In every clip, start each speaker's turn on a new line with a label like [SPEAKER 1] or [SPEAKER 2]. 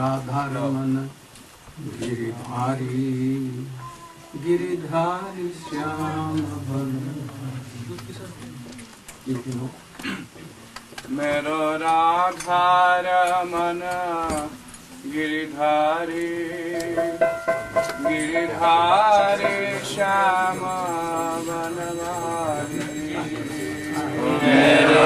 [SPEAKER 1] राधा रमन गिरिधारी गिरिधारी श्याम मेरो राधा रमन गिरिधारी गिरिधारी श्याम बनवारी मेरो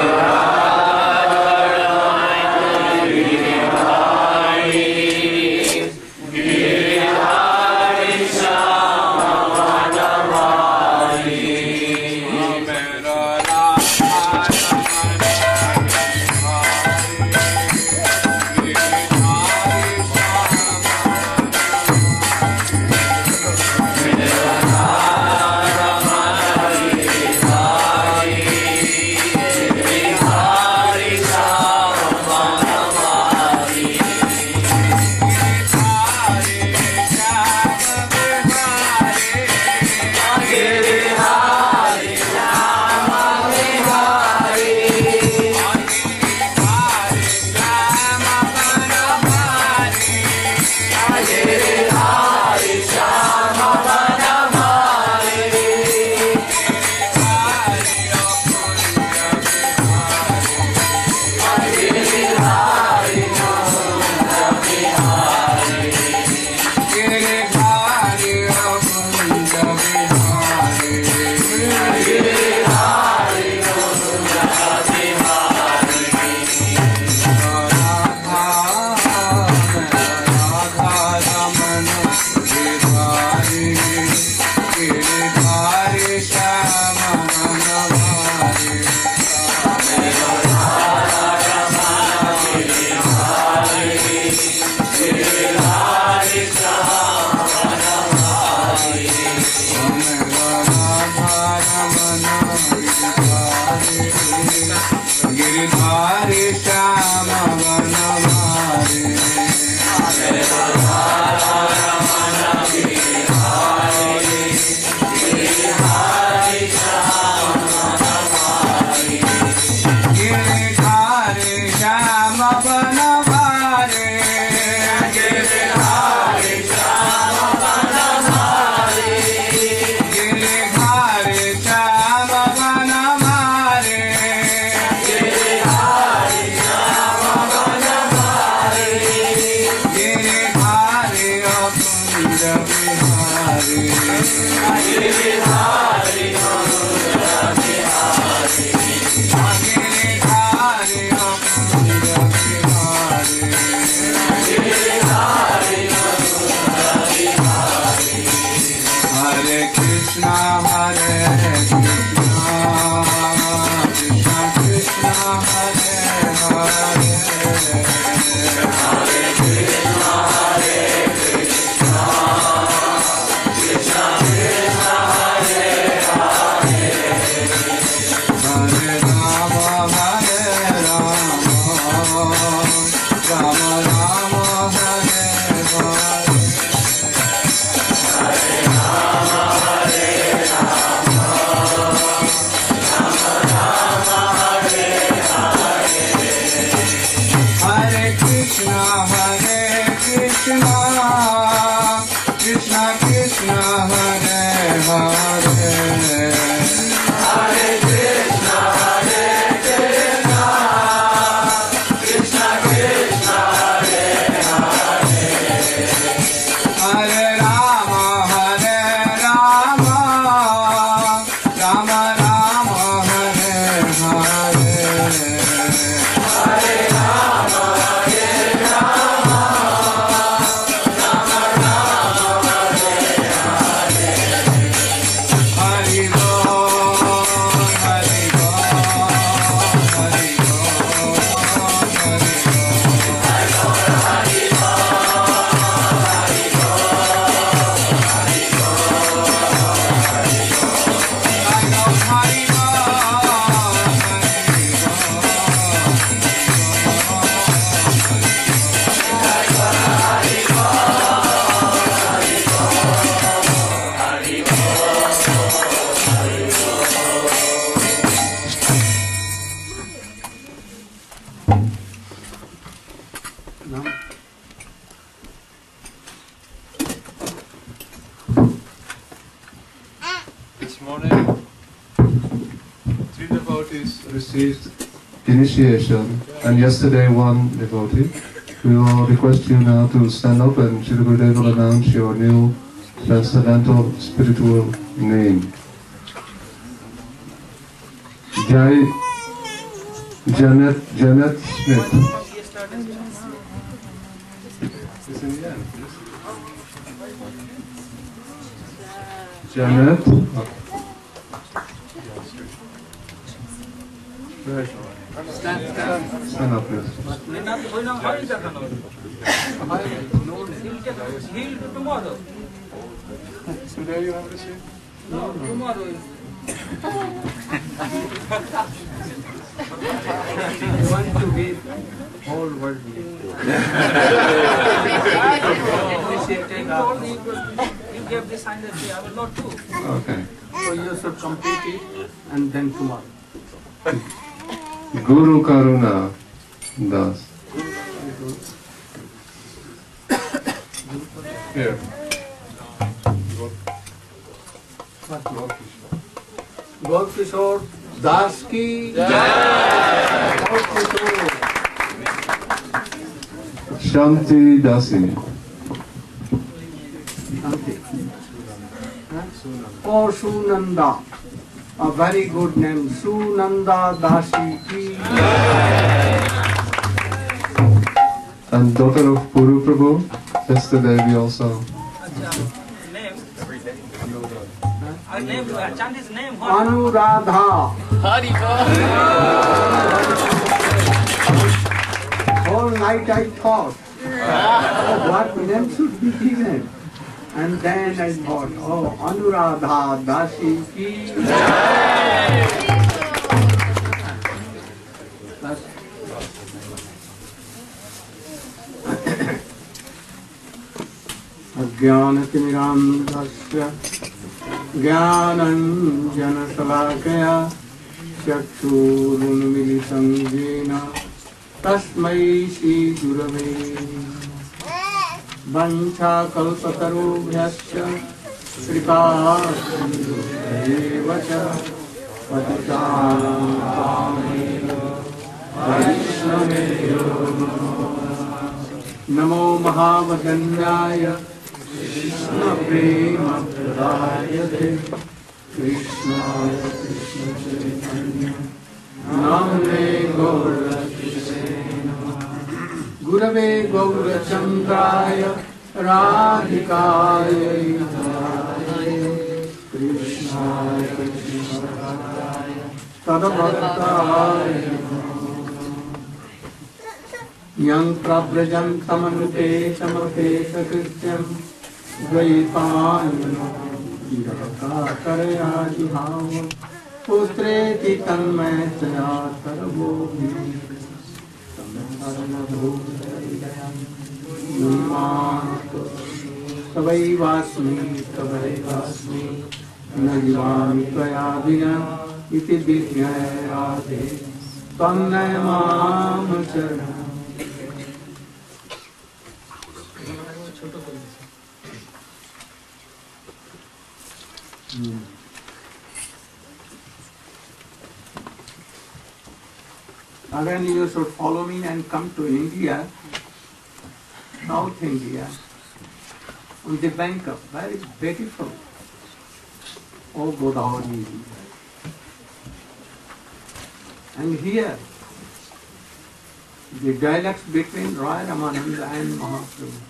[SPEAKER 2] devotees received initiation, and yesterday one devotee. We will request you now to stand up and Shri Gurudev will announce your new transcendental spiritual name. Janet Smith. Janet. Stand up, please.
[SPEAKER 1] Tomorrow.
[SPEAKER 2] Today you have received?
[SPEAKER 1] No, tomorrow. I want to be whole world. You gave the sign that I will not do.
[SPEAKER 2] Okay.
[SPEAKER 1] So you should complete it and then tomorrow.
[SPEAKER 2] Guru Karuna Das. Here.
[SPEAKER 1] Gaur Kishore Das ki Gaur Kishore.
[SPEAKER 2] Shanti Dasi.
[SPEAKER 1] Or Sunanda. A very good name. Sunanda Dasi ki.
[SPEAKER 2] And daughter of Puru Prabhu. Yesterday we also.
[SPEAKER 1] Chant his name.
[SPEAKER 3] Anuradha. Whole night I thought, what name should be given? And then I thought, oh, Anuradha Dasi ki. Ajnanatimirandhasya Jnananjanasalakaya Chakshurunmilitam Jena Tasmai Shri Gurave Vancha Kalpatarubhyasya Kripa Sindhudevacha Patitanam Pavanebhyo Vaishnavebhyo Namo Mahavadanyaya Krishna Prema Pradayate Krishnaya Krishna Chaitanya Namne Gaurasya Gurave Gaurachandraya Radhikaya Krishnaya Krishna Tadabhaktaya Yang Prabrajam Tamanupe Samapeta Krityam Dvaipāyana Yaka Karayādi Bhava Pustreti Tanmaya Tarabhovi Tavaivasmi Tavaivasmi Najivami Tvayadina Iti Vidyaya Radhe Tannaya Mamacharana. Again, you should follow me and come to India, South India, on the bank of very beautiful, oh Godavari. And here, the dialects between Roy Ramananda and Mahaprabhu.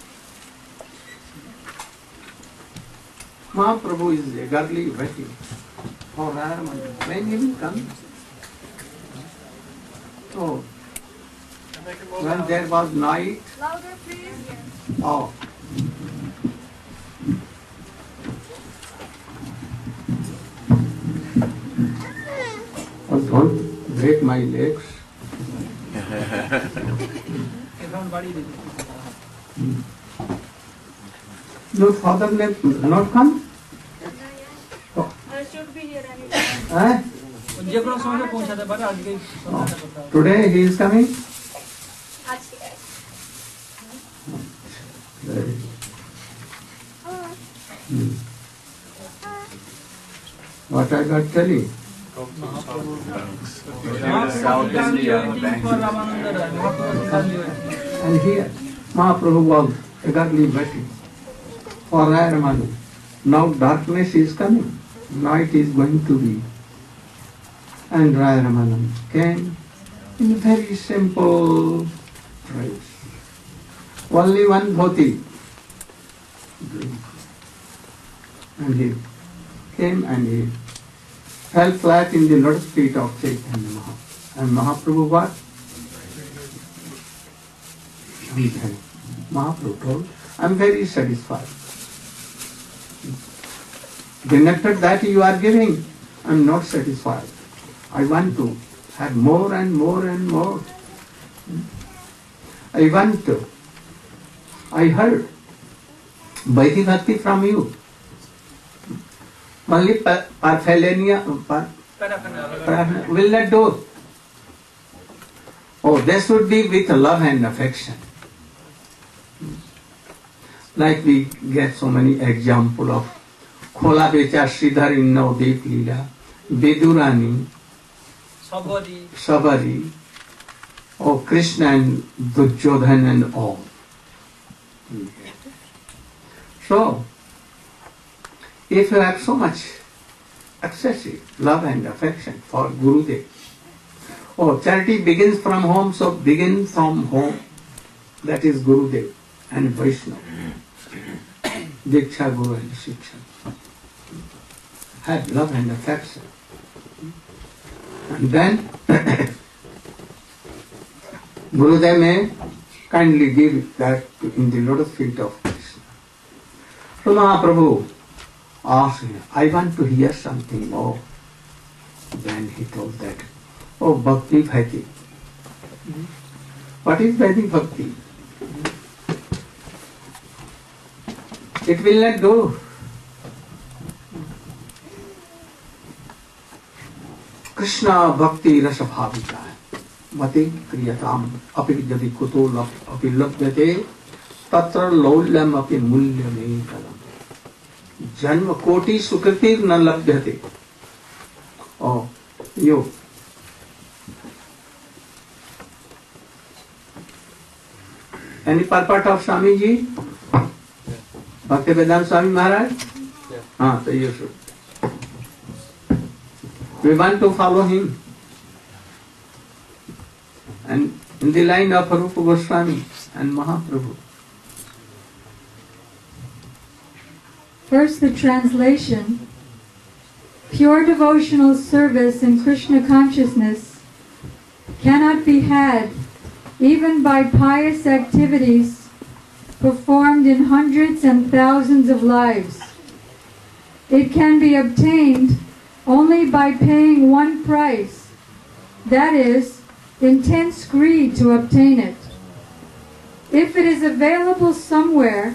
[SPEAKER 3] Mahaprabhu is eagerly waiting for Roy Ramananda. When he will come? So, when there was night,
[SPEAKER 4] Louder, please.
[SPEAKER 3] oh, don't break my legs. No father not come?
[SPEAKER 4] I should be here anytime.
[SPEAKER 3] Eh? Today he is coming? What I got telling?
[SPEAKER 5] South India Bank.
[SPEAKER 1] And here, Mahaprabhu was eagerly waiting for Narayana. Now darkness is coming, night is going to be. And Narayana came in a very simple phrase. Only one dhoti. And he came and he fell flat in the lotus feet of Chaitanya Mahaprabhu. And Mahaprabhu what? Mahaprabhu told, I am very satisfied. The nectar that you are giving, I am not satisfied. I want to have more and more and more. I want to. I heard Vaidhi Bhakti from you. Only paraphernalia will not do. Oh, this would be with love and affection. Like we get so many examples of Khola Becha Sridhar in Navdeep Leela, Vidurani, Sabari, oh Krishna and Duryodhan and all. So, if you have so much excessive love and affection for Gurudev, oh, charity begins from home, so begin from home. That is Gurudev and Vaishnava. Diksha, Guru and Shiksha. Have love and affection. And then Gurudev may kindly give that in the lotus feet of Krishna. So Mahaprabhu asked him, I want to hear something more. Then he told that, oh, Bhakti Bhakti. What is Vedic Bhakti? It will not do. Krishna Bhakti Rasa Bhavita Mati Kriyatam Api Jadi Kuto Api Labhyate Tatra Laulyam Api Mulyame Kalam Janma Koti Sukritir Na Labhyate. Oh, you. Any purport of Swami ji? Bhaktivedanta Swami Maharaj? Ah, so you should. We want to follow him. And in the line of Rupa Goswami and Mahaprabhu.
[SPEAKER 6] First, the translation. Pure devotional service in Krishna consciousness cannot be had even by pious activities performed in hundreds and thousands of lives. It can be obtained only by paying one price, that is, intense greed to obtain it. If it is available somewhere,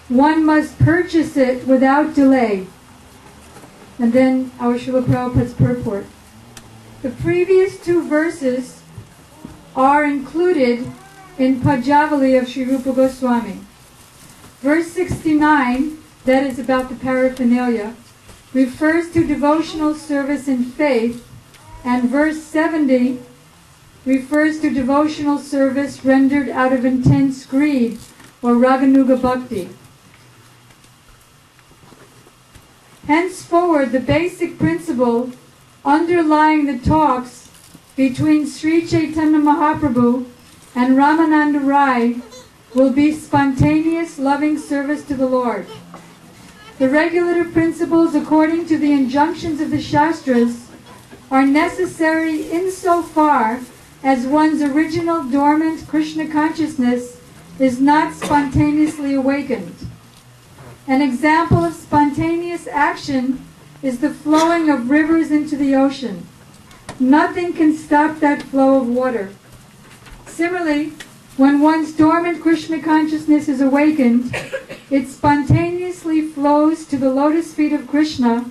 [SPEAKER 6] one must purchase it without delay. And then our Srila Prabhupada's purport. The previous two verses are included in Pajavali of Sri Rupa Goswami. Verse 69, that is about the paraphernalia, refers to devotional service in faith, and verse 70 refers to devotional service rendered out of intense greed, or Raganuga Bhakti. Henceforward, the basic principle underlying the talks between Sri Chaitanya Mahaprabhu and Ramananda Rai will be spontaneous loving service to the Lord. The regulative principles according to the injunctions of the Shastras are necessary insofar as one's original dormant Krishna consciousness is not spontaneously awakened. An example of spontaneous action is the flowing of rivers into the ocean. Nothing can stop that flow of water. Similarly, when one's dormant Krishna consciousness is awakened, it spontaneously flows to the lotus feet of Krishna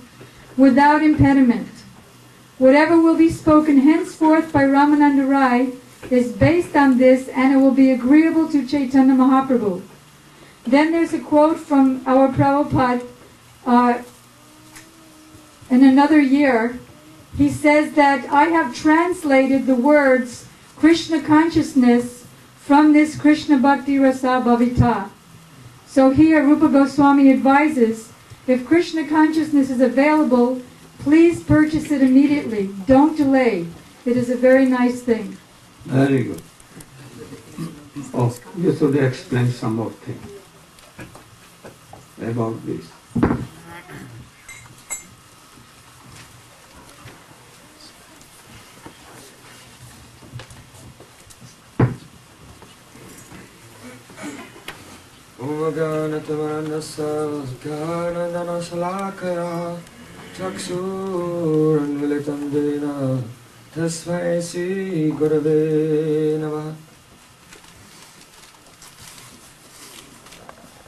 [SPEAKER 6] without impediment. Whatever will be spoken henceforth by Ramananda Rai is based on this, and it will be agreeable to Chaitanya Mahaprabhu. Then there's a quote from our Prabhupada in another year. he says that I have translated the words Krishna consciousness from this Krishna Bhakti Rasa Bhavita. So here Rupa Goswami advises, if Krishna consciousness is available, please purchase it immediately. Don't delay. It is a very nice thing.
[SPEAKER 3] Very good. Oh, you should explain some more thing about this.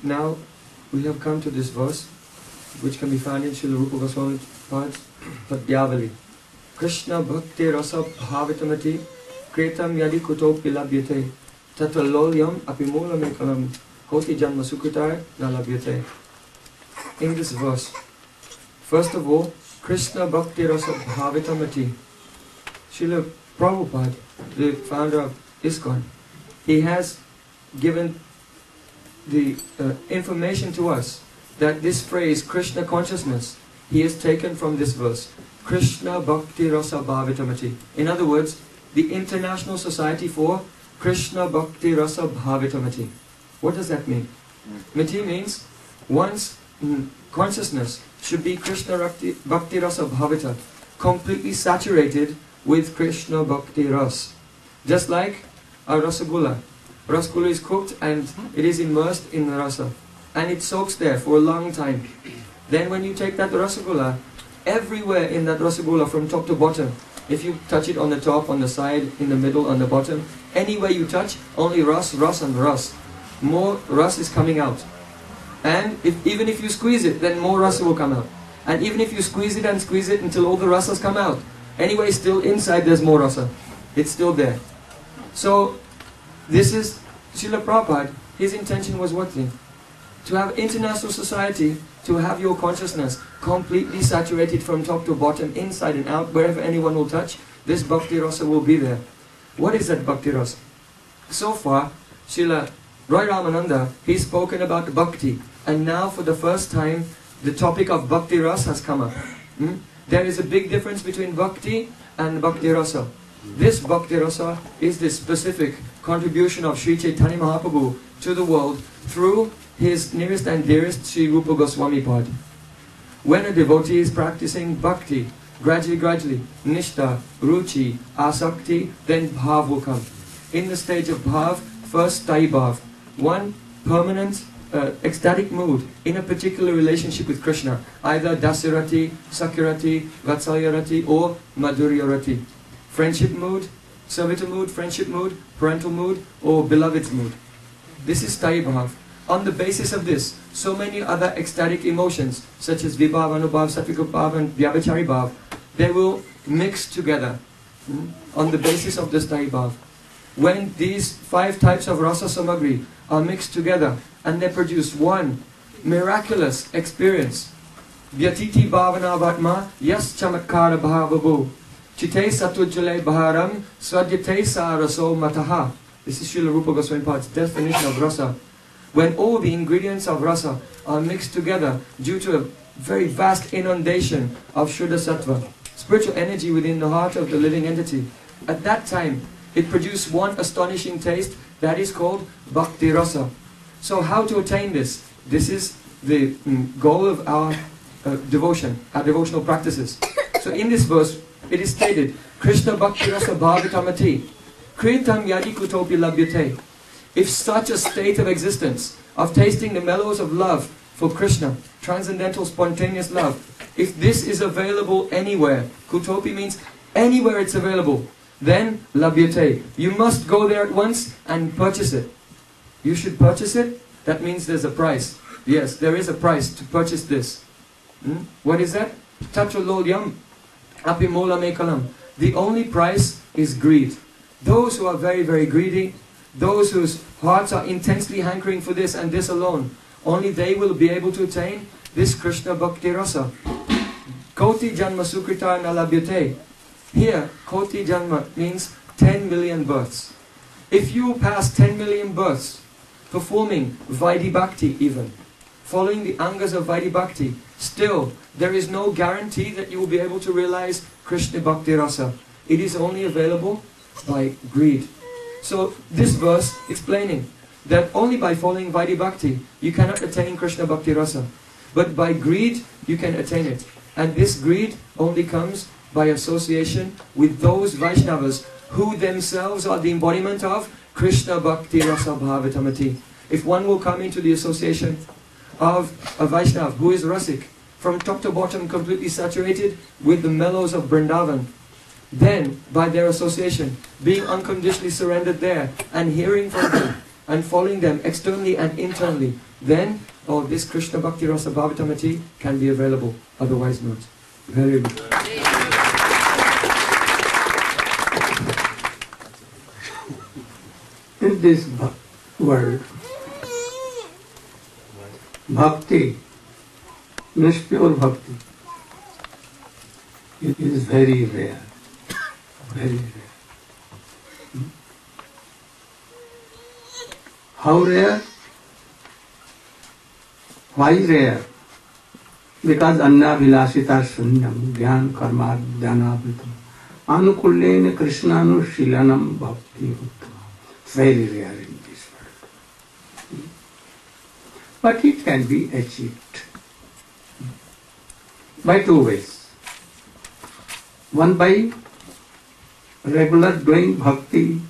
[SPEAKER 7] Now we have come to this verse, which can be found in Srila Rupa Goswami Padyavali. Krishna Bhakti Rasa Bhavitamati Kretam Yadi Kutopi Labhyate Tata Lolyam Apimula Mekalam Hoti Janma Sukritaya Nalabhyate. In this verse, first of all, Krishna Bhakti Rasa Bhavitamati. Srila Prabhupada, the founder of ISKCON, he has given the information to us that this phrase, Krishna consciousness, he has taken from this verse, Krishna Bhakti Rasa Bhavitamati. In other words, the International Society for Krishna Bhakti Rasa Bhavitamati. What does that mean? Mati means one's consciousness should be Krishna Bhakti Rasa Bhavita, completely saturated with Krishna Bhakti Ras. Just like a Rasagula. Rasagula is cooked and it is immersed in rasa. And it soaks there for a long time. Then when you take that Rasagula, everywhere in that Rasagula from top to bottom, if you touch it on the top, on the side, in the middle, on the bottom, anywhere you touch, only ras, ras and ras. More ras is coming out. And even if you squeeze it, then more rasa will come out. And even if you squeeze it and squeeze it until all the rasas come out, anyway, still inside there's more rasa. It's still there. So, this is Srila Prabhupada. His intention was what thing? To have international society, to have your consciousness completely saturated from top to bottom, inside and out, wherever anyone will touch, this Bhakti Rasa will be there. What is that Bhakti Rasa? So far, Srila Roy Ramananda, he's spoken about Bhakti, and now for the first time, the topic of Bhakti Rasa has come up. There is a big difference between Bhakti and Bhakti Rasa. This Bhakti Rasa is the specific contribution of Sri Chaitanya Mahaprabhu to the world through his nearest and dearest Sri Rupa Goswami Pad. When a devotee is practicing Bhakti, gradually, Nishta, Ruchi, Asakti, then Bhav will come. In the stage of Bhav, first Thai Bhav, one permanent ecstatic mood in a particular relationship with Krishna, either Dasirati, Sakirati, Vatsalyarati or Madhuryarati. Friendship mood, servitor mood, friendship mood, parental mood or beloved's mood. This is Thai Bhav. On the basis of this, so many other ecstatic emotions such as Vibhav, Anubhav, Satvika Bhav and Vyabhachari Bhav, they will mix together on the basis of this Thai Bhav. When these 5 types of Rasa Samagri are mixed together and they produce one miraculous experience, Vyatiti Bhavana Vatma Yas Chamatkara Bhavabu Chite Satujjale Bharam Swadyate Saraso Mataha. This is Srila Rupa Goswami Pad's definition of Rasa. When all the ingredients of Rasa are mixed together due to a very vast inundation of Shuddha Sattva, spiritual energy within the heart of the living entity, at that time it produced one astonishing taste that is called Bhakti Rasa. So how to attain this? This is the goal of our devotion, our devotional practices. So in this verse it is stated, Krishna Bhakti Rasa Bhavitamati Kritam Yadi Kutopi Labhyate. If such a state of existence, of tasting the mellows of love for Krishna, transcendental spontaneous love, if this is available anywhere, Kutopi means anywhere it's available, then labhyate. You must go there at once and purchase it. You should purchase it. That means there's a price. Yes, there is a price to purchase this. What is that? Tatralolyam apimola mekalam. The only price is greed. Those who are very, very greedy, those whose hearts are intensely hankering for this and this alone, only they will be able to attain this Krishna Bhakti Rasa. Koti Janma Sukrita Nalabhyate. Here, Koti Janma means 10 million births. If you pass 10 million births, performing Vaidhi Bhakti even, following the angas of Vaidhi Bhakti, still there is no guarantee that you will be able to realize Krishna Bhakti Rasa. It is only available by greed. So this verse explaining that only by following Vaidhi Bhakti you cannot attain Krishna Bhakti Rasa. But by greed you can attain it. And this greed only comes by association with those Vaishnavas who themselves are the embodiment of Krishna Bhakti Rasa Bhavatamati. If one will come into the association of a Vaishnav who is Rasik, from top to bottom completely saturated with the mellows of Vrindavan, then by their association, being unconditionally surrendered there and hearing from them and following them externally and internally, then this Krishna Bhakti Rasa Bhavatamati can be available, otherwise not. Very good.
[SPEAKER 3] In this world, bhakti, means pure bhakti, it is very rare. Very rare. How rare? Why rare? Because anna vilasita sunyam dhyan karma dhyanavitam anukullena krishnanushilanam bhakti uttama. Very rare in this world. But it can be achieved by two ways. One by regular doing bhakti,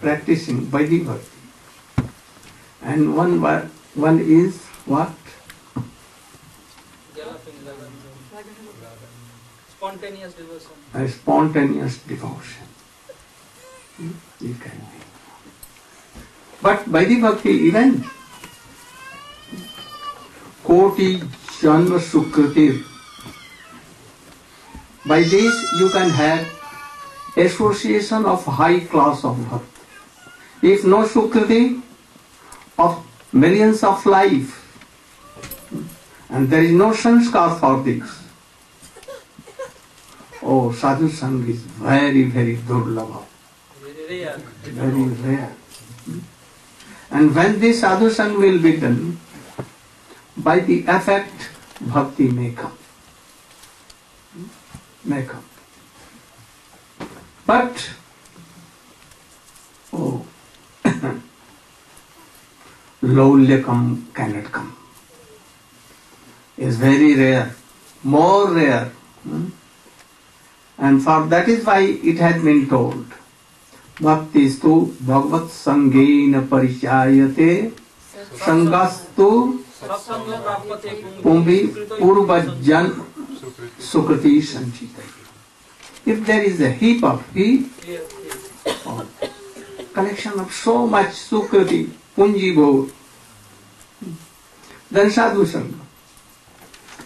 [SPEAKER 3] practicing Vaidhi Bhakti. And one is what?
[SPEAKER 8] Spontaneous devotion.
[SPEAKER 3] A spontaneous devotion. It can be. But Vaidhi Bhakti even Koti Janma Sukriti. By this you can have association of high class of bhakti. If no Sukriti, of millions of life, and there is no sanskar for this. Oh, sadhu sang is very, very durlabha. Very rare. And when this sadhu sang will be done, by the effect, bhakti may come. May come. But, Laulyakam cannot come. It's very rare, more rare. And for that is why it has been told, Bhaktistu Bhagavat Sangena Parichayate Sangastu Pumbi Purvajan Sukriti Sanchita. If there is a heap of collection of so much Sukriti, Punji Bhor, then Sadhu Sangha.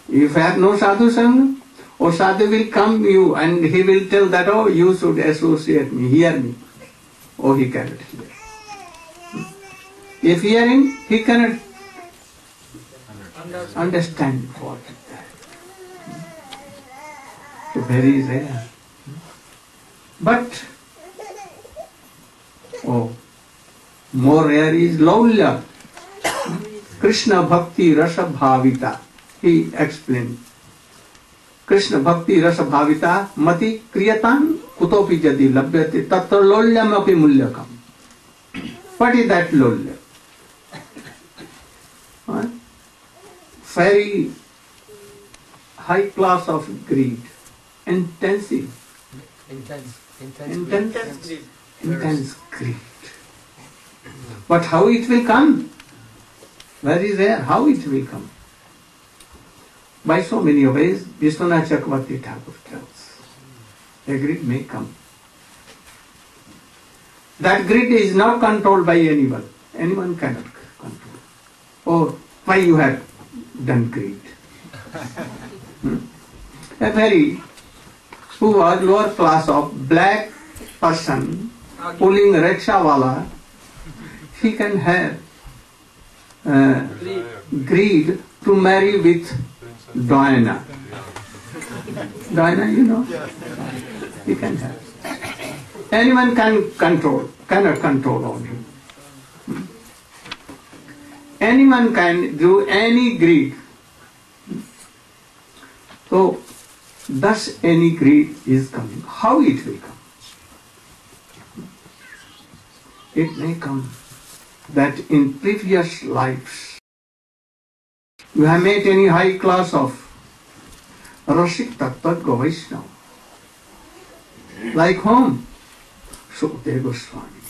[SPEAKER 3] If you have no Sadhu Sangha, or sadhu will come you and he will tell that, oh, you should associate me, hear me. Oh, he cannot hear. If hearing, he cannot understand what is that. So very rare. But, more rare is Laulya. Krishna Bhakti Rasa Bhavita. He explained. Krishna Bhakti Rasa Bhavita Mati Kriyatan Kutopi Jadi Labhyate Tatra Lolyam Api Mulyakam. What is that Lolya? Very high class of greed. Intense greed. But how it will come? Very rare. How it will come? By so many ways, Vishwanath Chakravarti Thakur tells. A greed may come. That greed is not controlled by anyone. Anyone cannot control. Oh, why you have done greed? A very poor, lower class of black person pulling rickshawala, he can have greed to marry with Diana. Diana, you know? He can have. Anyone cannot control all him. Anyone can do any greed. So, thus any greed is coming. How it will come? It may come that in previous lives you have met any high class of Rasik Tattva Vaishnava. Like whom? Sukadeva Goswami.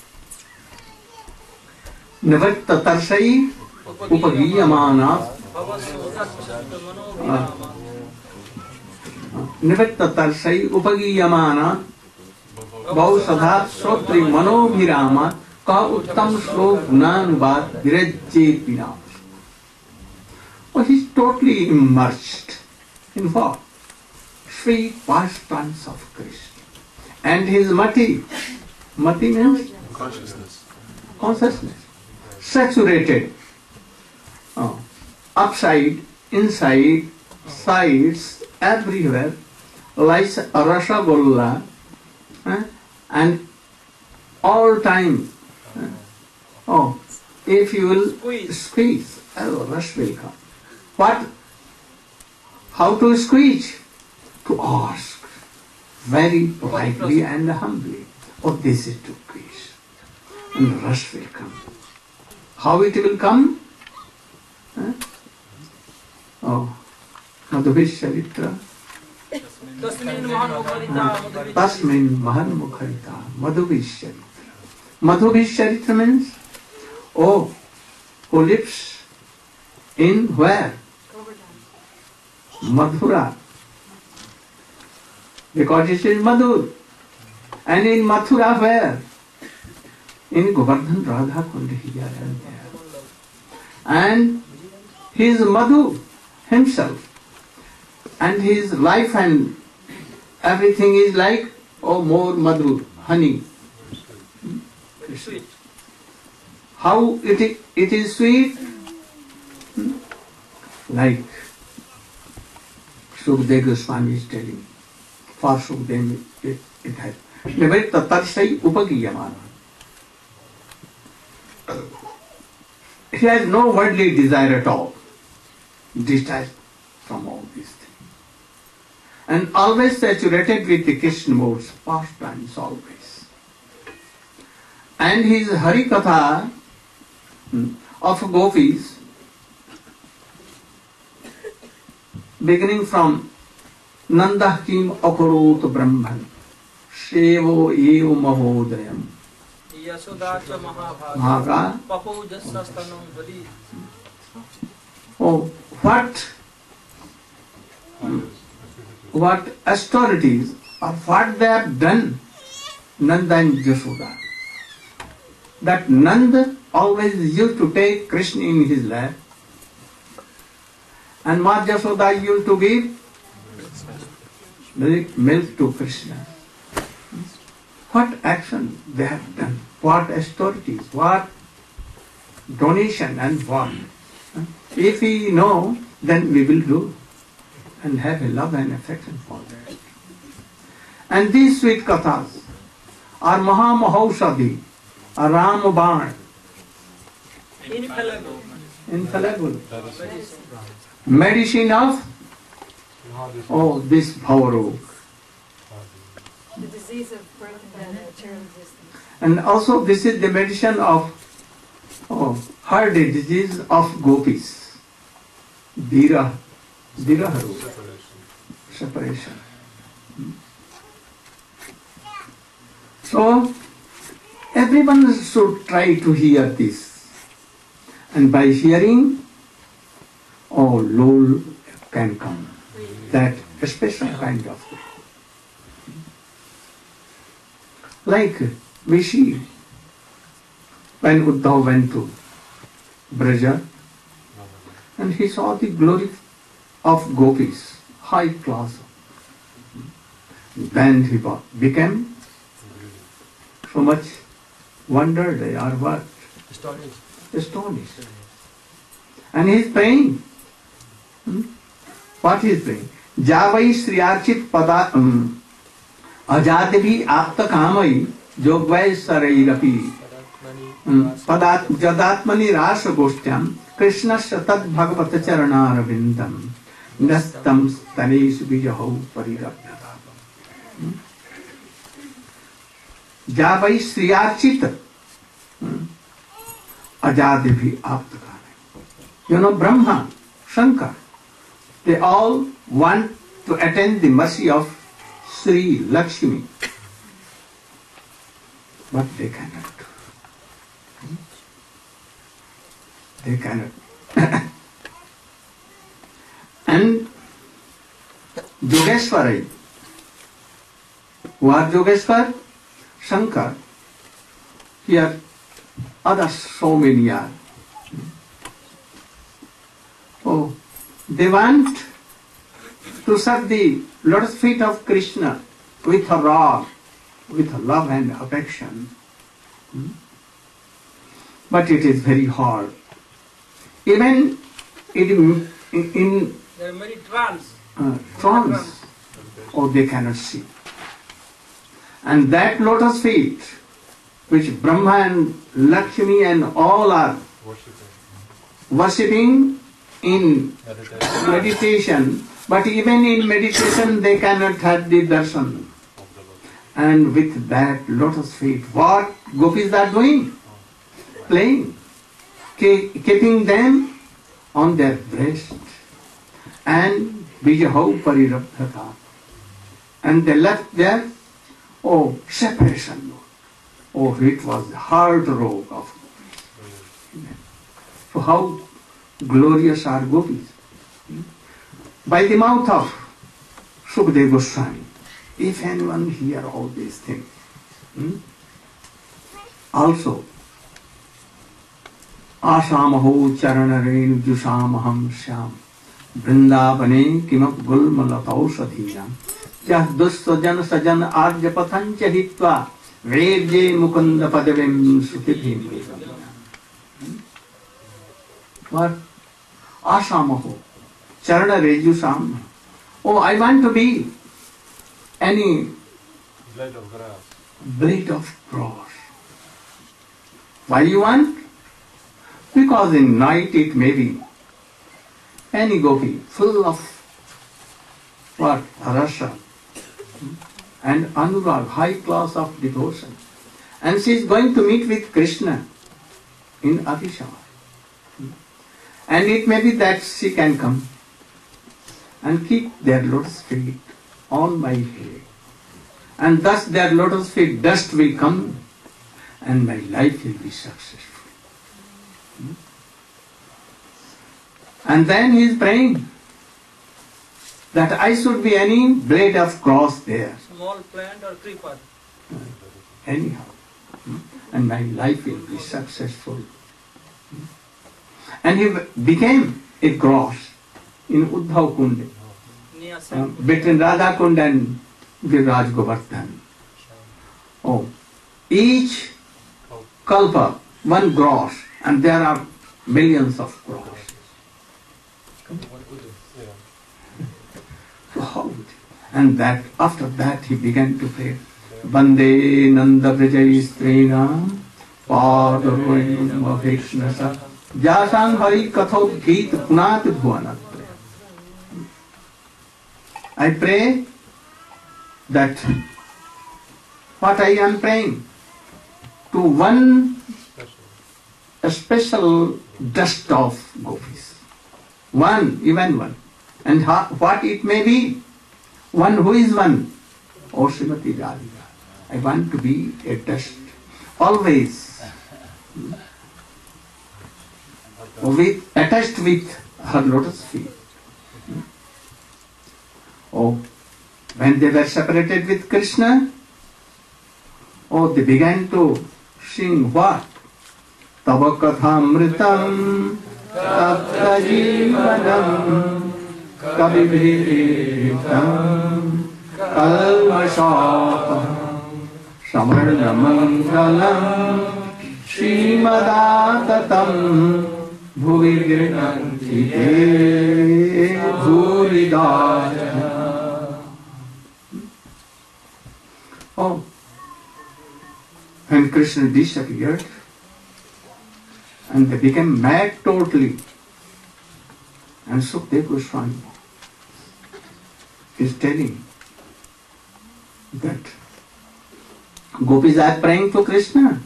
[SPEAKER 3] Nivatta Tarsai Upagiyamana Nivatta Tarsai Upagiyamana Bhausatha Sotri Manobhirama Ka Uttam Shlo Gunanuvad Virajje Pinam. Oh, he is totally immersed in what? Sweet pastimes of Krishna. And his mati means consciousness, saturated, upside, inside, sides, everywhere, like a rasagolla, and all time. If you will squeeze, rush will come. What? How to squeeze? To ask very politely and humbly. Oh, this is too squeeze. And rush will come. How it will come? Madhubhish Charitra. Tasmin Mahan Mukharita. Madhubhish Charitra. Madhubhish Charitra means, who lives in where? Madhura. Because it is Madhur. And in Mathura where? In Govardhan Radha Kund here and there. And his Madhu himself. And his life and everything is like, more Madhu, honey.
[SPEAKER 8] Sweet.
[SPEAKER 3] How it is sweet? Like Sukadeva Goswami is telling. For Sukadeva it has. Nivatta Tarsai Upagiyamana. He has no worldly desire at all. Detached from all these things. And always saturated with the Krishna modes, pastimes always. And his Harikatha of gopis, beginning from Nanda Kim Akurut Brahman, Shevo Eva Mahodayam,
[SPEAKER 8] Yashodacha Mahabhaga,
[SPEAKER 3] Mahaga.
[SPEAKER 8] Papo Jasastanam Vadi.
[SPEAKER 3] Oh, what austerities or what they have done, Nanda and Yashoda. That Nanda always used to take Krishna in his lap, and Ma Yashoda used to give milk to Krishna. What action they have done, what austerities, what donation and what. If we know, then we will do and have a love and affection for that. And these sweet kathas are Mahamahaushadhi, a Ramaban, infallible. Medicine of this Bhavarog.
[SPEAKER 6] The disease of birth and death, eternal existence.
[SPEAKER 3] And also this is the medicine of heart disease of gopis. Viraharu. Separation. So everyone should try to hear this. And by hearing, lull can come. That special kind of thing. Like we see when Uddhav went to Braja and he saw the glory of gopis, high class. Then he became so much wondered or what? Astonished. And he is praying. What he is praying? जावई श्रियार्चित पदा अजात भी आप्त कामई जोगवै सरैरपि पदात् जदात्मनि रास गोष्ठ्याम कृष्णस्य तद् भगवत चरणारविन्दम नस्तम स्तनेषु बीजहौ परिरभ्यता जावै श्रियार्चित अजात भी आप्त कामई. You know, Brahma, Shankar, they all want to attain the mercy of Sri Lakshmi, but they cannot. They cannot. And Yogeshwarai, who are Yogeshwar? Shankar. Here others so many are. Oh, they want to serve the lotus feet of Krishna with a raw, with love and affection. But it is very hard. Even in
[SPEAKER 8] there are many trance.
[SPEAKER 3] trance, oh, they cannot see. And that lotus feet, which Brahma and Lakshmi and all are worshipping in meditation, but even in meditation they cannot have the darshan. And with that lotus feet, what gopis are doing? Playing, keeping them on their breast, and bijahau parirabdhata. And they left there, oh, separation. Oh, it was the hard road of gopis. So how glorious are gopis? By the mouth of Sukadeva Goswami, if anyone hear all these things. Also, Asamaho charanarenu jusamaham syam vrindavane kimap gulmalatau sadhinam yah dussajan sajan arja pathancha hitva vedye mukunda padavim sutibhim. What? Asamaho charanareju sam. Oh, I want to be any blade of grass. Why you want? Because in night it may be any gopi full of what? Rasa and anurag, high class of devotion. And she is going to meet with Krishna in Atishavar. And it may be that she can come and keep their lotus feet on my head. And thus their lotus feet dust will come and my life will be successful. And then he is praying that I should be any blade of grass there.
[SPEAKER 8] Small plant or creeper.
[SPEAKER 3] Anyhow. And my life will be successful. And he became a grass in Uddhav Kund, between Radha Kund and Viraj Govardhan. Oh, each kalpa, one grass, and there are millions of grass. So how? And that after that he began to pray. Bande Nanda Vijay Strina Padavim Avikshnasa Jasang Hari Katho Geet Punat Bhuvanat. I pray that what I am praying to one a special dust of gopis. One, even one. And what it may be? One who is one. O Srimati Radhika. I want to be a dust. Always. Attached with her lotus feet. Oh, when they were separated with Krishna, oh, they began to sing what? Tava kathamritam tapta jivanam kabibhiritam kalvashapam samarnamangalam srimadatam bhuvi grinanti te bhuridaya when Krishna disappeared, and they became mad totally. And Sukadeva Goswami is telling that gopis are praying to Krishna.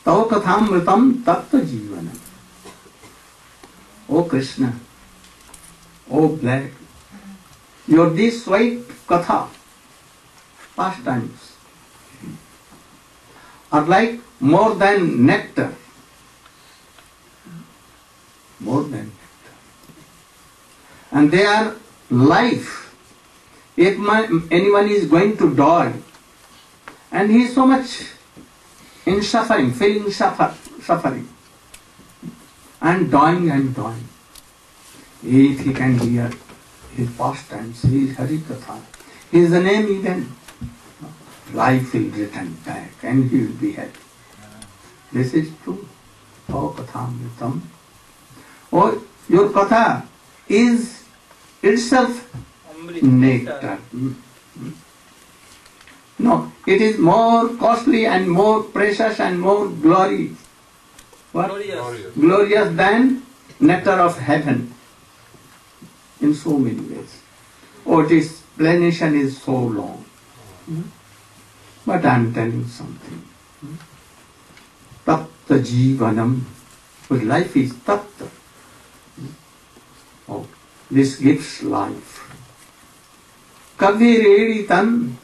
[SPEAKER 3] Tava kathamritam tattva jivanam. O Krishna, O black, your this sweet katha, pastimes, are like more than nectar. More than nectar. And they are life. If anyone is going to die, and he is so much in suffering, feeling suffering, and dying, if he can hear his pastimes, his Harikatha, his name even, life will return back and he will be happy. This is true. Oh, Kathamritam. Oh, your Katha is itself nectar. No, it is more costly and more precious and more glorious than nectar of heaven in so many ways. Oh, its explanation is so long. But I am telling something. Tapta Jivanam. But life is Tapta. Oh, this gives life. Kavireditam.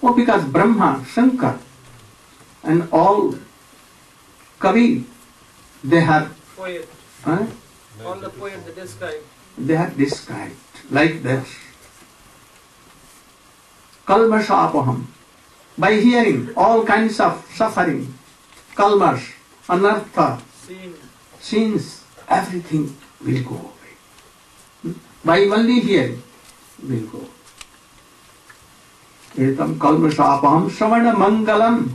[SPEAKER 3] Oh, because Brahma, Shankar, and all Kavi, they have
[SPEAKER 8] Poet.
[SPEAKER 3] All
[SPEAKER 8] the poets they describe.
[SPEAKER 3] They have described like this. Kalmashapaham. By hearing all kinds of suffering, kalmash, anartha, sins, everything will go away. By only hearing, will go. Etam kalmashapaham savana mangalam.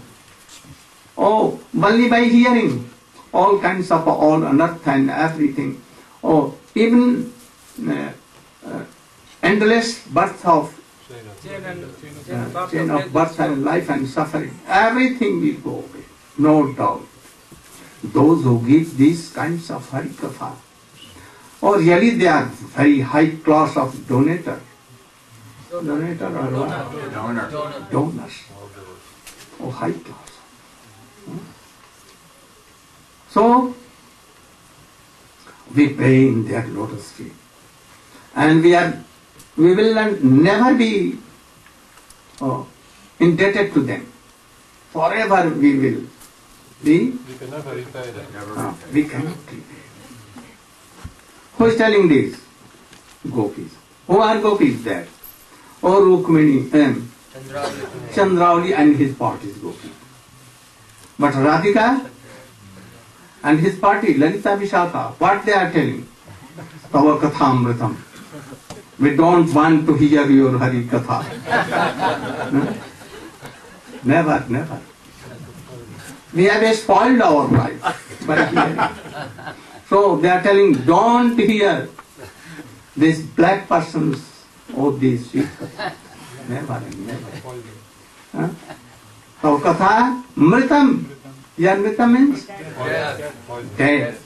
[SPEAKER 3] Oh, only by hearing all kinds of all anartha and everything. Oh, even endless birth of chain of birth and life and suffering, everything will go away, no doubt. Those who give these kinds of Harikatha, or really they are very high class of donator. Donator or what? Donors. Oh, high class. So, we pray in their lotus feet. And we will never be indebted to them. Forever we will be.
[SPEAKER 2] We can never repay them.
[SPEAKER 3] We cannot repay. Who is telling this? Gopis. Who are gopis there? Oh, Rukmini, Chandravali and his party is gopis. But Radhika and his party, Lalita Vishaka, what they are telling? Tava Kathamritam. We don't want to hear your Hari Katha. Never, never. We have spoiled our life by hearing. So they are telling, don't hear these black persons of these sweet Katha. Never and never. Tava Katha Mritam. Your Mritam means? Dead.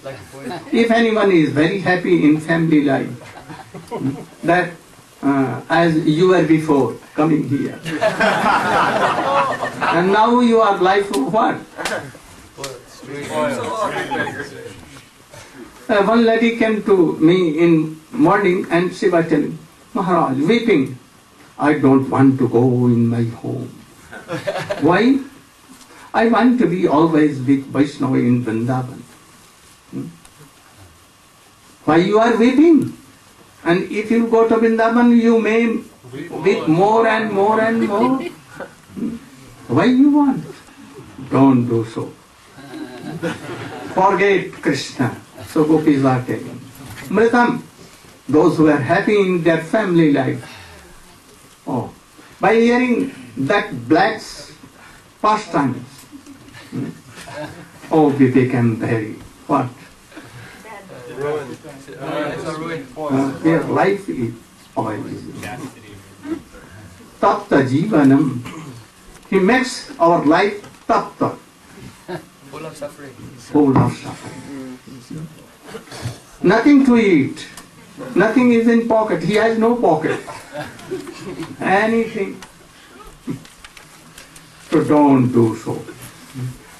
[SPEAKER 3] If anyone is very happy in family life, that as you were before coming here, and now you are life of what? One lady came to me in morning and she was telling, Maharaj, weeping, I don't want to go in my home. Why? I want to be always with Vaishnava in Vrindavan. Why you are weeping? And if you go to Vrindavan, you may weep more and more and more. Why you want? Don't do so. Forget Krishna. So gopis are telling. Mritam, those who are happy in their family life. Oh, by hearing that black's pastimes, oh, we became very what? Their life is spoiled. Tapta Jivanam. He makes our life tapta,
[SPEAKER 7] Full of suffering.
[SPEAKER 3] full of suffering. Nothing to eat. Nothing is in pocket. He has no pocket. Anything. So don't do so.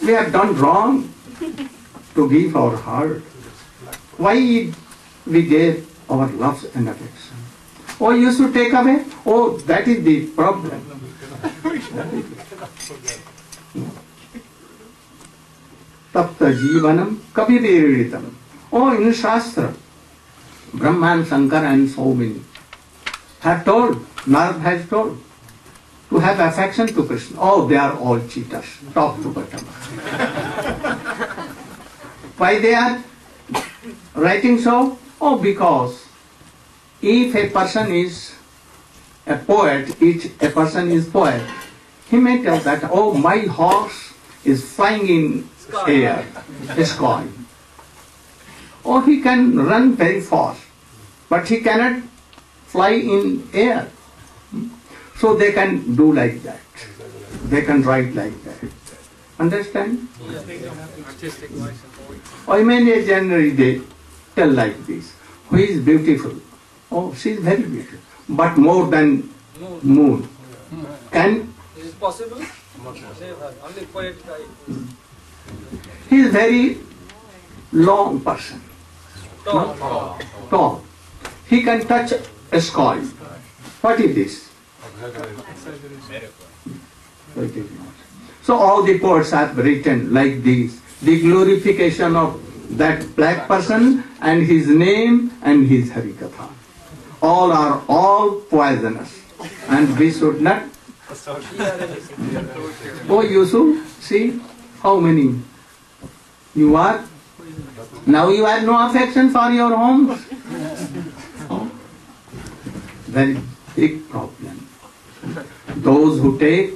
[SPEAKER 3] We have done wrong to give our heart. Why we gave our loves and affection? Oh, you should take away? Oh, that is the problem. Tapta jivanam kabiriritam. Oh, in Shastra, Brahma and Shankar and so many have told, Narad has told, to have affection to Krishna. Oh, they are all cheaters, top to bottom. Why they are writing so? Oh, because if a person is a poet, a person is poet, he may tell that, oh, my horse is flying in air, sky. Or he can run very fast, but he cannot fly in air. So they can do like that. They can write like that. Understand? Or imaginary they tell like this. Who is beautiful? Oh, she is very beautiful. But more than moon. Can
[SPEAKER 8] Is it possible? Only poet guy.
[SPEAKER 3] he is very long person.
[SPEAKER 8] Tall.
[SPEAKER 3] Tall. He can touch a sky. What is this? It is not. So all the poets have written like this. The glorification of that black person and his name and his Harikatha. All are all poisonous. And we should not. Oh, Yusuf, see how many you are. Now you have no affection for your homes. Oh, very big problem. Those who take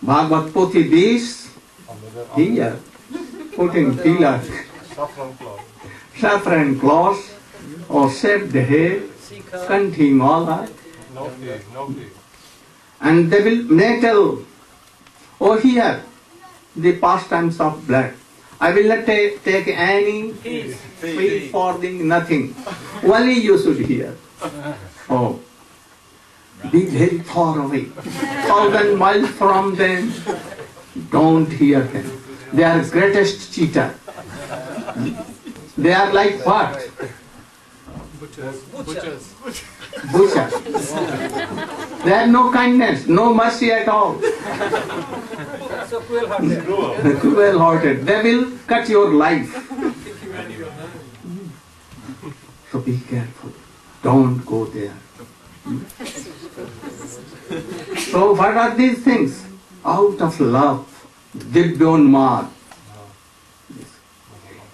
[SPEAKER 3] Bhagavad Poti this, here, putting tilak, saffron cloth, or shave the hair, continue all that. And they may tell, oh here, the pastimes of blood. I will not take any fee for the nothing. Only you should hear. Oh, be very far away, 1,000 miles from them. Don't hear them. They are greatest cheater. They are like what? Butchers. They have no kindness, no mercy at all.
[SPEAKER 8] So cruel-hearted.
[SPEAKER 3] Cruel-hearted. They will cut your life. So be careful. Don't go there. So what are these things? Out of love, Divyonmad.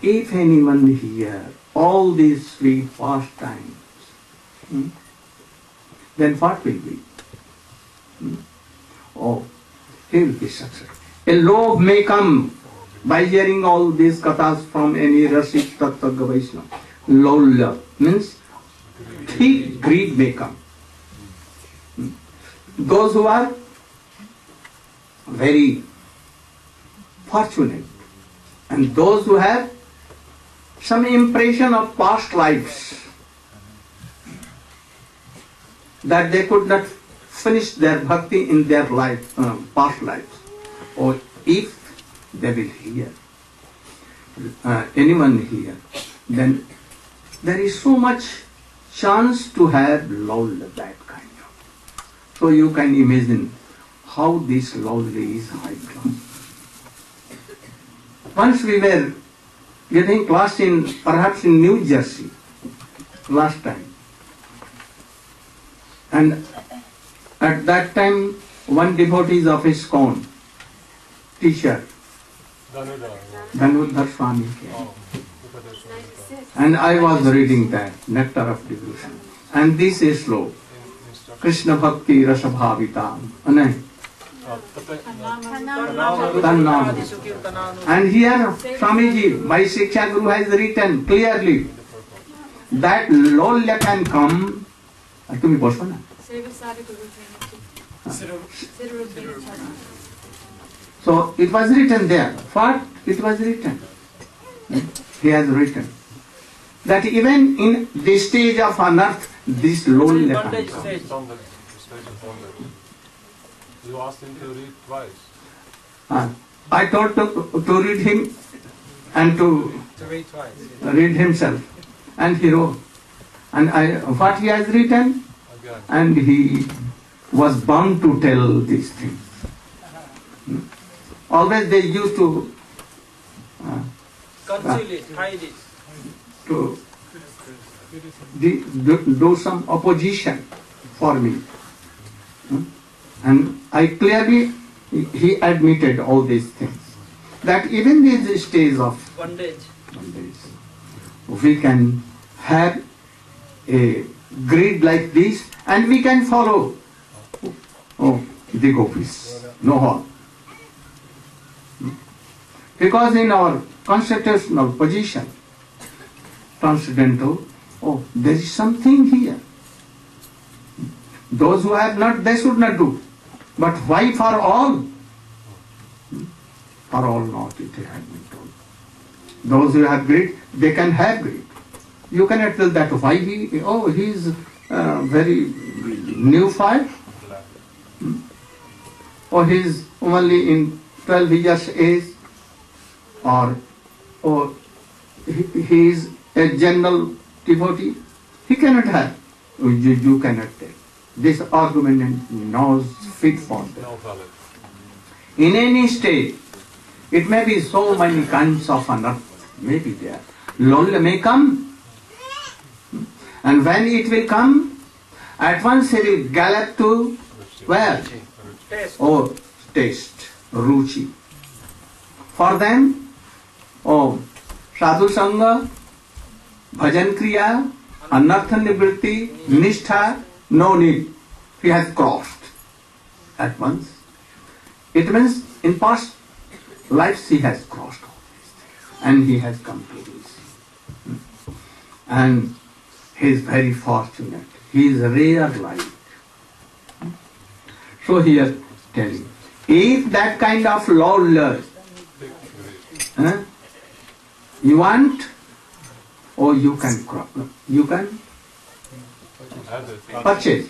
[SPEAKER 3] If anyone here, all these sweet pastimes, then what will be? Oh, he will be successful. A lobe may come by hearing all these kathas from any Rasik Tattva Vaishnava. Lolya means thick greed may come. Those who are very fortunate and those who have some impression of past lives that they could not finish their bhakti in their life, past lives, or if they will hear anyone here, then there is so much chance to have lol, that kind of. So you can imagine how this lol is high class. Once we were getting class perhaps in New Jersey last time, and at that time one devotee of ISKCON teacher, Dhanudhar Swami came. And I was reading that, Nectar of Devotion. And this is slow. Krishna Bhakti Rasa Bhavita. And here Swamiji, my Shiksha Guru, has written clearly that lolya can come. So it was written there. What? It was written. He has written that even in this stage of unearth, this lonely
[SPEAKER 8] Bondage
[SPEAKER 3] comes.
[SPEAKER 8] stage.
[SPEAKER 2] You asked him to read twice.
[SPEAKER 3] I told to read him and to
[SPEAKER 8] To read twice.
[SPEAKER 3] read himself, and he wrote. And what he has written,
[SPEAKER 2] Again.
[SPEAKER 3] and he was bound to tell these things. Always they used to
[SPEAKER 8] Conceal it, hide it.
[SPEAKER 3] to do some opposition for me. And I clearly, he admitted all these things. That even in this stage of
[SPEAKER 8] Bondage.
[SPEAKER 3] bondage, we can have a greed like this and we can follow the gopis. No harm. Because in our constitutional position, transcendental, there is something here. Those who have not, they should not do. But why for all? For all not, it has been told. Those who have greed, they can have greed. You cannot tell that why he is very neophyte. Or he is only in 12 years age. Or he is a general devotee. He cannot have. You cannot tell. This argument knows fit for them.
[SPEAKER 2] No valid.
[SPEAKER 3] In any state, it may be so many kinds of unearth, may be there. Lonely may come, and when it will come, at once he will gallop to where?
[SPEAKER 8] Taste.
[SPEAKER 3] Taste, ruchi. For them, sadhu sangha, bhajan kriya, anartha nivritti, nishtha, no need. He has crossed at once. It means in past lives he has crossed all these things and he has come to this. And he is very fortunate. He is a rare light. So here telling, if that kind of lawless you want, you can purchase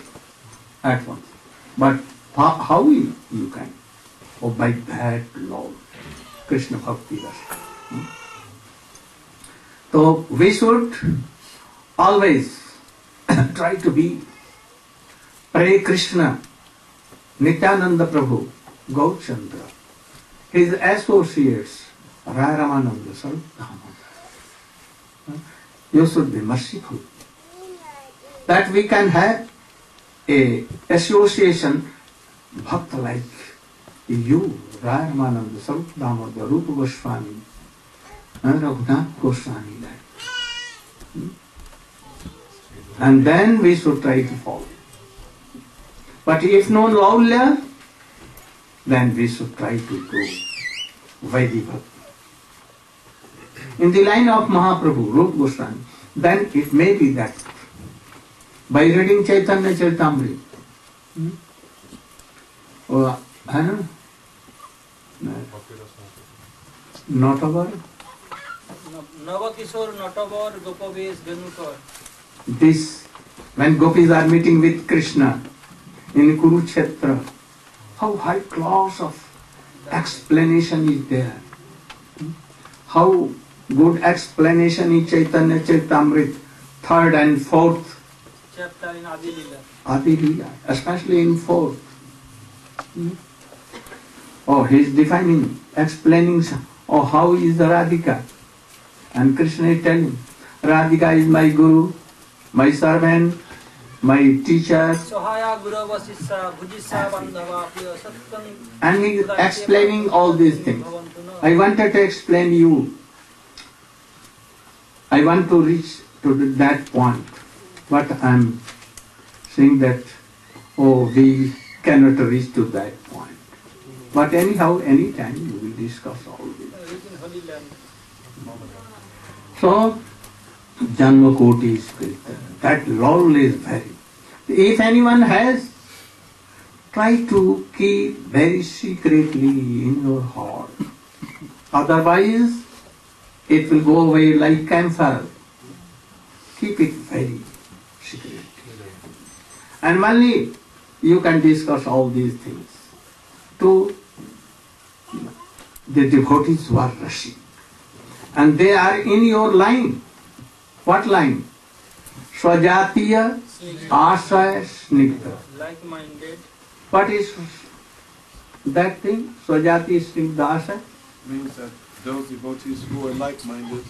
[SPEAKER 3] at once. But how you can? By bad law. Krishna Bhakti Rasa. So we should always try to be Hare Krishna, Nityananda Prabhu, Gaur Chandra, his associates, Raya Ramananda, Sarup Damodar. You should be merciful. That we can have a association bhakta like you, Raya Ramananda, Sarup Damodar, Rupa Goswami, Raghunath Goswami like. And then we should try to follow. But if no Laulya, then we should try to go Vaidhi Bhakti. In the line of Mahaprabhu, Rupa Goswami, then it may be that by reading Chaitanya Charitamrita, Notavar,
[SPEAKER 8] Navakishore, Notavar, Gopavesh, Venukar.
[SPEAKER 3] this, when gopis are meeting with Krishna in Kurukshetra, how high class of explanation is there. How good explanation in Chaitanya Charitamrita, 3rd and 4th
[SPEAKER 8] Chapter in Adi Lila.
[SPEAKER 3] Adi Lila, especially in 4th. He is defining, explaining, how is the Radhika? And Krishna is telling, Radhika is my guru, my servant, my teacher.
[SPEAKER 8] Sohaya Guru Vasisha, Bhujisha Bandhava, Priya Sattvam.
[SPEAKER 3] And he is explaining all these things. I wanted to explain you. I want to reach to that point. But I am saying that, we cannot reach to that point. But anyhow, anytime we will discuss all this. So, Janma Koti is Kirtan. That law is very. If anyone has try to keep very secretly in your heart. Otherwise, it will go away like camphor. Keep it very secret. And only you can discuss all these things to the devotees who are rushing. And they are in your line. What line? Swajatiya Asaya Snigdha.
[SPEAKER 8] Like-minded.
[SPEAKER 3] What is that thing? Swajatiya Snigdha Asaya?
[SPEAKER 2] Means that those devotees who are like-minded,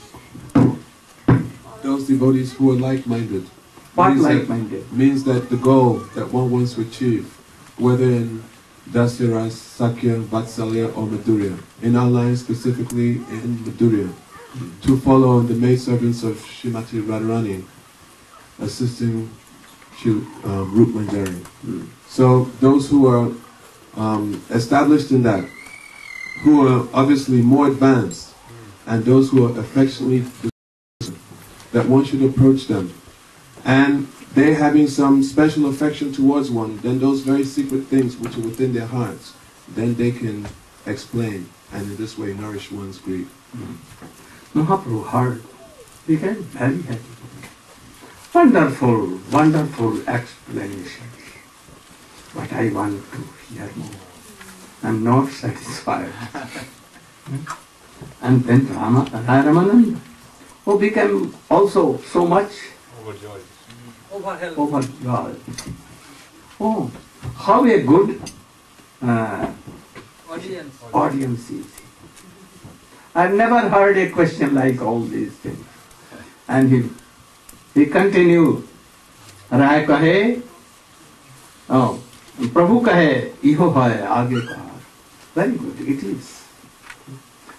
[SPEAKER 3] What
[SPEAKER 2] means that-
[SPEAKER 3] like-minded?
[SPEAKER 2] means that the goal that one wants to achieve, whether in Dasya, Sakya, Vatsalya or Madhurya, in our line specifically in Madhurya, to follow the maidservants of Srimati Radharani, assisting Rup Manjari. So those who are established in that, who are obviously more advanced, and those who are affectionately that one should approach them, and they having some special affection towards one, then those very secret things which are within their hearts, then they can explain and in this way nourish one's greed.
[SPEAKER 3] Mahaprabhu heard, became very happy. Wonderful, wonderful explanations. But I want to hear more. I am not satisfied. And then Ramananda, who became also so much
[SPEAKER 8] Overhelped.
[SPEAKER 3] overjoyed. Oh, how a good
[SPEAKER 8] Audience.
[SPEAKER 3] audience is. I've never heard a question like all these things. And he continued, Rai kahe, oh, Prabhu kahe, iho hai, aage kaha. Very good, it is.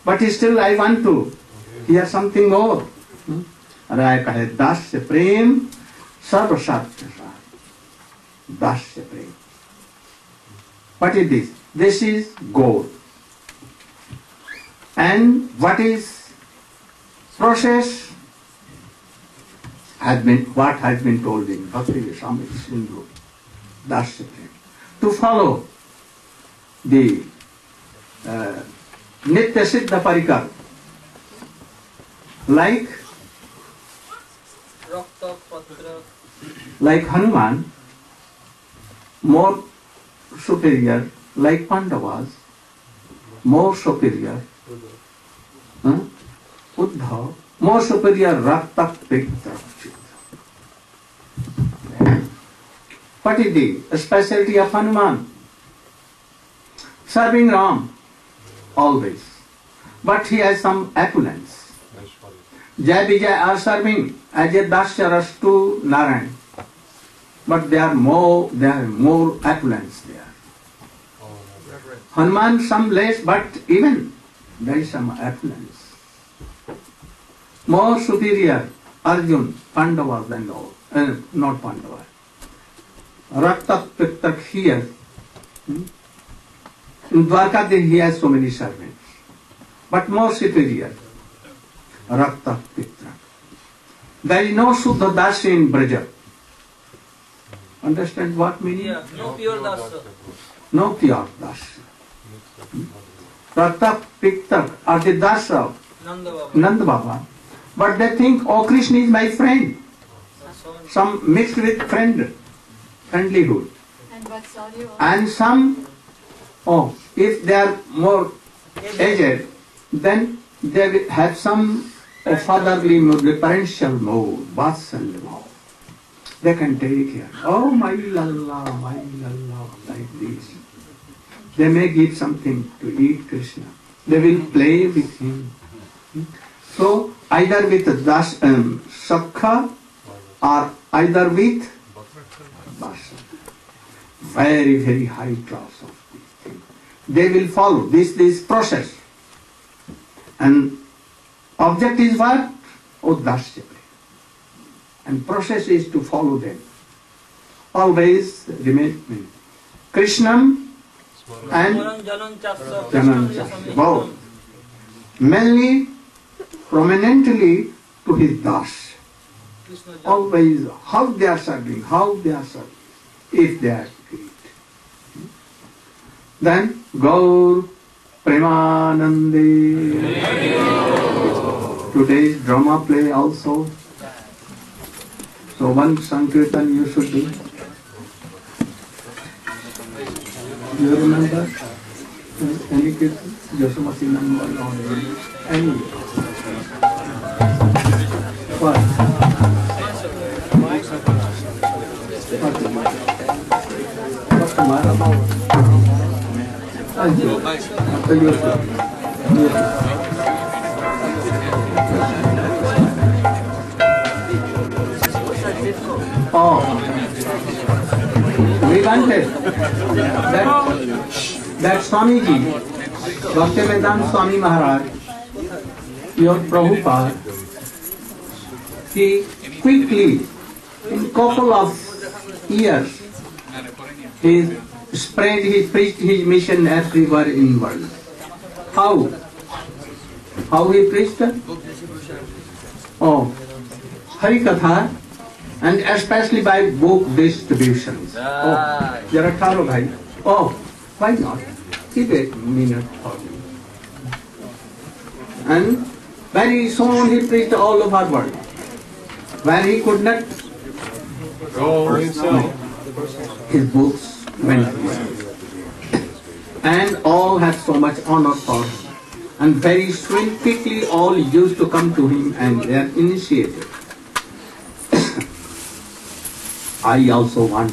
[SPEAKER 3] But still I want to hear something more. Rai kahe, dasya prem, sarva satya sar. Dasya prem. What is this? This is goal. And what is process? What has been told in Bhakti Rasamrita Sindhu, Dasya prem. To follow the Nitya Siddha Parikar, like
[SPEAKER 8] Rakta, Patra.
[SPEAKER 3] like Hanuman, more superior, like Pandavas, more superior, Uddhav, more superior, Rakta, Pikta. What is the specialty of Hanuman? Serving Ram, always. But he has some opulence. Jai Vijay are serving as a Dasyaras to Narayana. But there are more opulence there. Hanuman some less, but even there is some opulence. More superior, Arjun, Pandavas and all. Not Pandavas. Rakta Piktak here. In Dwarka he has so many servants. But more superior. Rakta Piktak. There is no Suddha Dasi in Braja. Understand what meaning?
[SPEAKER 8] Yeah, no pure dasa.
[SPEAKER 3] No pure Dasi. Rakta Piktak are the Dasa of
[SPEAKER 8] Nanda Baba.
[SPEAKER 3] Nanda Baba. But they think, oh, Krishna is my friend. Some mixed with friendlyhood.
[SPEAKER 6] And Vatsalya.
[SPEAKER 3] And some, oh, if they are more aged, then they will have some fatherly mood, parental mood, Vatsalya mood. They can take care. Oh, my lalla, like this. They may give something to eat Krishna. They will play with him. So, either with Sakha or either with Vasa. Very, very high class of these things. They will follow this process. And object is what? Dasya. And process is to follow them. Always remain Krishnam and
[SPEAKER 8] Janan Chasya.
[SPEAKER 3] Janan Chasya. Both. Mainly, prominently to his Das. Always how they are serving, if they are great.
[SPEAKER 1] Then Gaur Premanande. Today's drama play also. So one Sankirtan you should do. Do you remember? Any kirtan? Yasomati number or any? What? What's the matter? After you. Oh, we wanted that Swamiji, Bhaktivedanta Swami Maharaj, your Prabhupada, he quickly, in couple of years, he preached his mission everywhere in the world. How? How he preached? Oh, Harikatha, and especially by book distributions. Oh, there are Tharo Bhai. Oh, why not? Keep a minute for me. And very soon he preached all over the world. Where he could not go himself, his books went there. And all had so much honor for him. And very soon, quickly, all used to come to him and they are initiated. I also want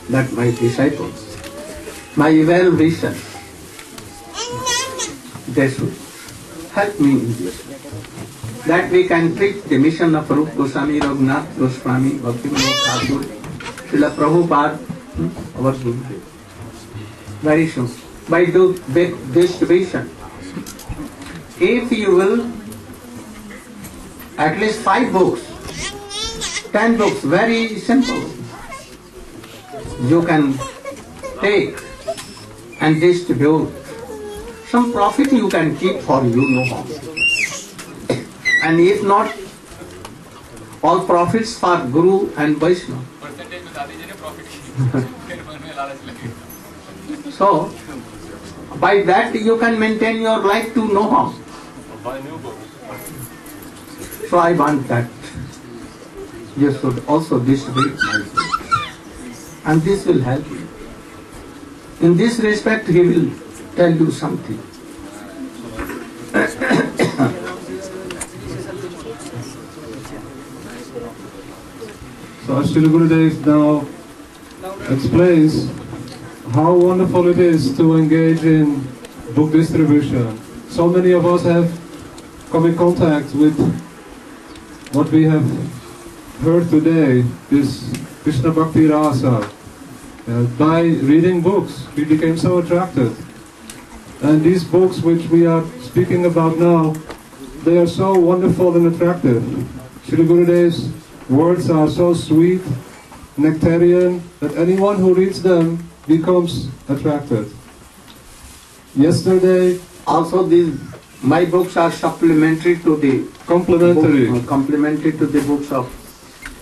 [SPEAKER 1] that my disciples, my well-wishers, they should help me in this. That we can preach the mission of Rupa Goswami, Raghunath Goswami, Bhaktivinoda Thakur, Srila Prabhupada, our Gurudev. Very soon. By distribution. If you will, at least 5 books, 10 books, very simple. You can take and distribute. Some profit you can keep for you, no harm. And if not, all profits for Guru and Vaishnava. So, by that you can maintain your life to no harm. So I want that you should also distribute my books. And this will help you. In this respect, he will tell you something.
[SPEAKER 2] So Srila Gurudev now explains how wonderful it is to engage in book distribution. So many of us have come in contact with what we have heard today, this Krishna Bhakti Rasa. By reading books, we became so attracted. And these books which we are speaking about now, they are so wonderful and attractive. Srila Gurudev's words are so sweet, nectarian, that anyone who reads them becomes attracted. Yesterday,
[SPEAKER 1] also my books are supplementary to the complementary to the books of.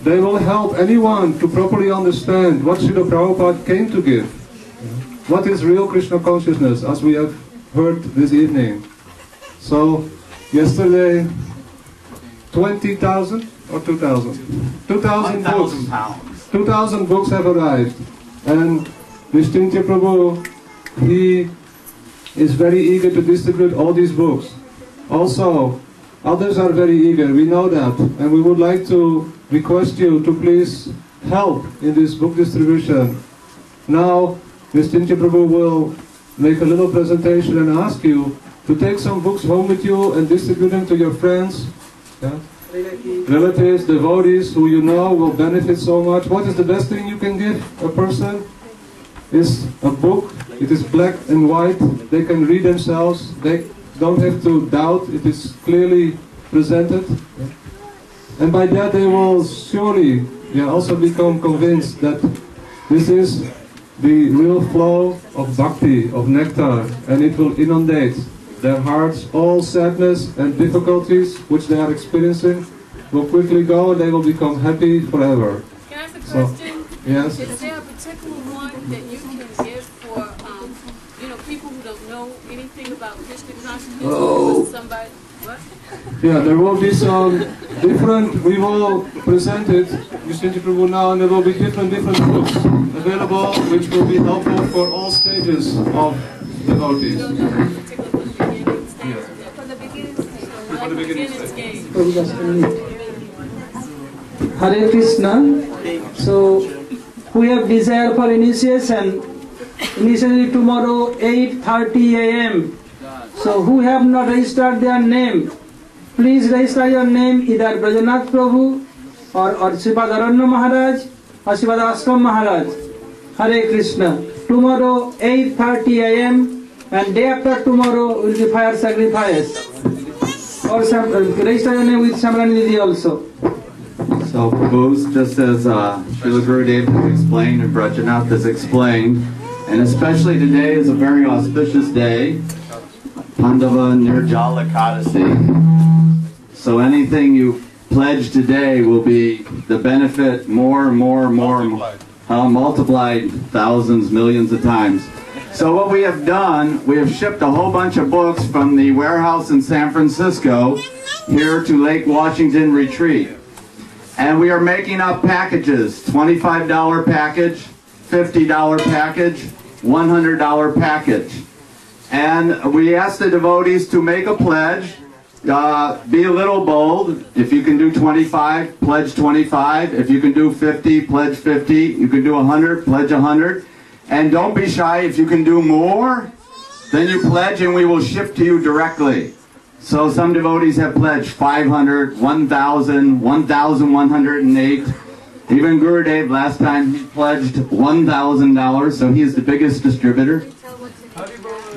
[SPEAKER 2] They will help anyone to properly understand what Srila Prabhupada came to give. What is real Krishna consciousness, as we have heard this evening. So, yesterday, 20,000 or 2,000? 2,000 books. 2,000 books have arrived. And Nishtintya Prabhu, he is very eager to distribute all these books. Also, others are very eager, we know that. And we would like to request you to please help in this book distribution. Now, Nishtintya Prabhu will make a little presentation and ask you to take some books home with you and distribute them to your friends, relatives, devotees who you know will benefit so much. What is the best thing you can give a person? Is a book. It is black and white. They can read themselves. They don't have to doubt. It is clearly presented. And by that they will surely also become convinced that this is the real flow of bhakti, of nectar, and it will inundate their hearts. All sadness and difficulties which they are experiencing will quickly go and they will become happy forever.
[SPEAKER 4] Can I ask a question?
[SPEAKER 2] Yes.
[SPEAKER 4] Is there a particular one that you can give for about Krishna consciousness
[SPEAKER 2] Oh.
[SPEAKER 4] with somebody. What?
[SPEAKER 2] Yeah, there will be some different, we will present it, Vishnu Prabhu now, and there will be different books available which will be helpful for all stages of devotees.
[SPEAKER 4] No, particularly from the beginning stage.
[SPEAKER 2] Yeah.
[SPEAKER 4] From the beginning stage.
[SPEAKER 2] For the beginning stage.
[SPEAKER 4] stage.
[SPEAKER 1] Prabhu, just a minute. Hare Krishna. So, we have desire for initiation. Initially tomorrow 8:30 a.m. So, who have not registered their name, please register your name either Brajanath Prabhu or Sripad Aranya Maharaj or Sripad Ashram Maharaj. Hare Krishna. Tomorrow 8:30 a.m. and day after tomorrow will be fire sacrifice. Or register your name with Samrani Didi also.
[SPEAKER 5] So, Prabhu, just as Srila Gurudev has explained and Brajanath has explained, and especially today is a very auspicious day, Pandava Nirjala Ekadasi. So anything you pledge today will be the benefit more, multiplied thousands, millions of times. So what we have done, we have shipped a whole bunch of books from the warehouse in San Francisco here to Lake Washington Retreat. And we are making up packages, $25 package, $50 package, $100 package. And we ask the devotees to make a pledge, be a little bold. If you can do 25, pledge 25. If you can do 50, pledge 50. You can do 100, pledge 100. And don't be shy. If you can do more, then you pledge and we will ship to you directly. So some devotees have pledged 500, 1,000, 1,108. Even Gurudev last time he pledged $1,000, so he is the biggest distributor.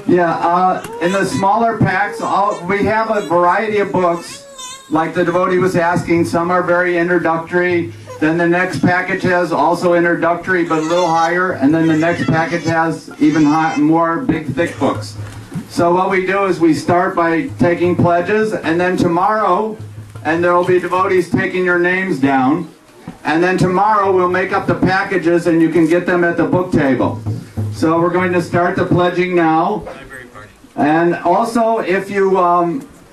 [SPEAKER 5] Yeah, in the smaller packs, we have a variety of books, like the devotee was asking. Some are very introductory. Then the next package has also introductory, but a little higher. And then the next package has even more big, thick books. So what we do is we start by taking pledges, and then tomorrow, and there will be devotees taking your names down. And then tomorrow we'll make up the packages, and you can get them at the book table. So we're going to start the pledging now. And also, if you,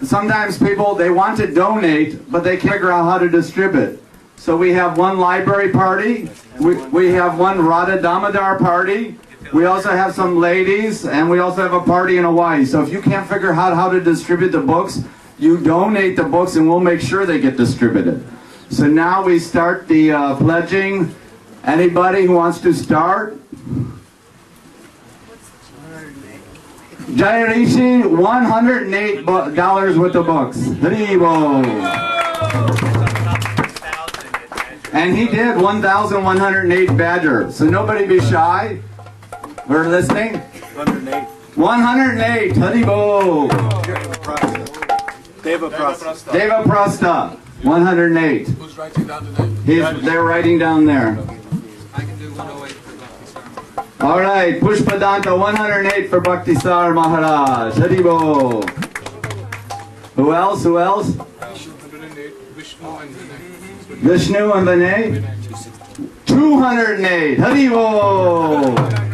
[SPEAKER 5] sometimes people, they want to donate, but they can't figure out how to distribute. So we have one library party, we have one Radha Damodar party, we also have some ladies, and we also have a party in Hawaii. So if you can't figure out how to distribute the books, you donate the books and we'll make sure they get distributed. So now we start the pledging. Anybody who wants to start? Jai Rishi, $108 worth of books. Haribo. And he did 1,108 Badger. So nobody be shy. We're listening. 108. 108. Haribo.
[SPEAKER 2] Deva Prasta.
[SPEAKER 5] Deva Prasta. 108.
[SPEAKER 2] Who's writing down the name?
[SPEAKER 5] They're writing down there.
[SPEAKER 2] I can do 108 for Bhakti.
[SPEAKER 5] All right, Pushpadanta 108 for Bhaktisar Maharaj. Haribo. Who else? Who else?
[SPEAKER 2] 108, Vishnu and Vinay.
[SPEAKER 5] Vishnu and Vinay. 208. Haribo.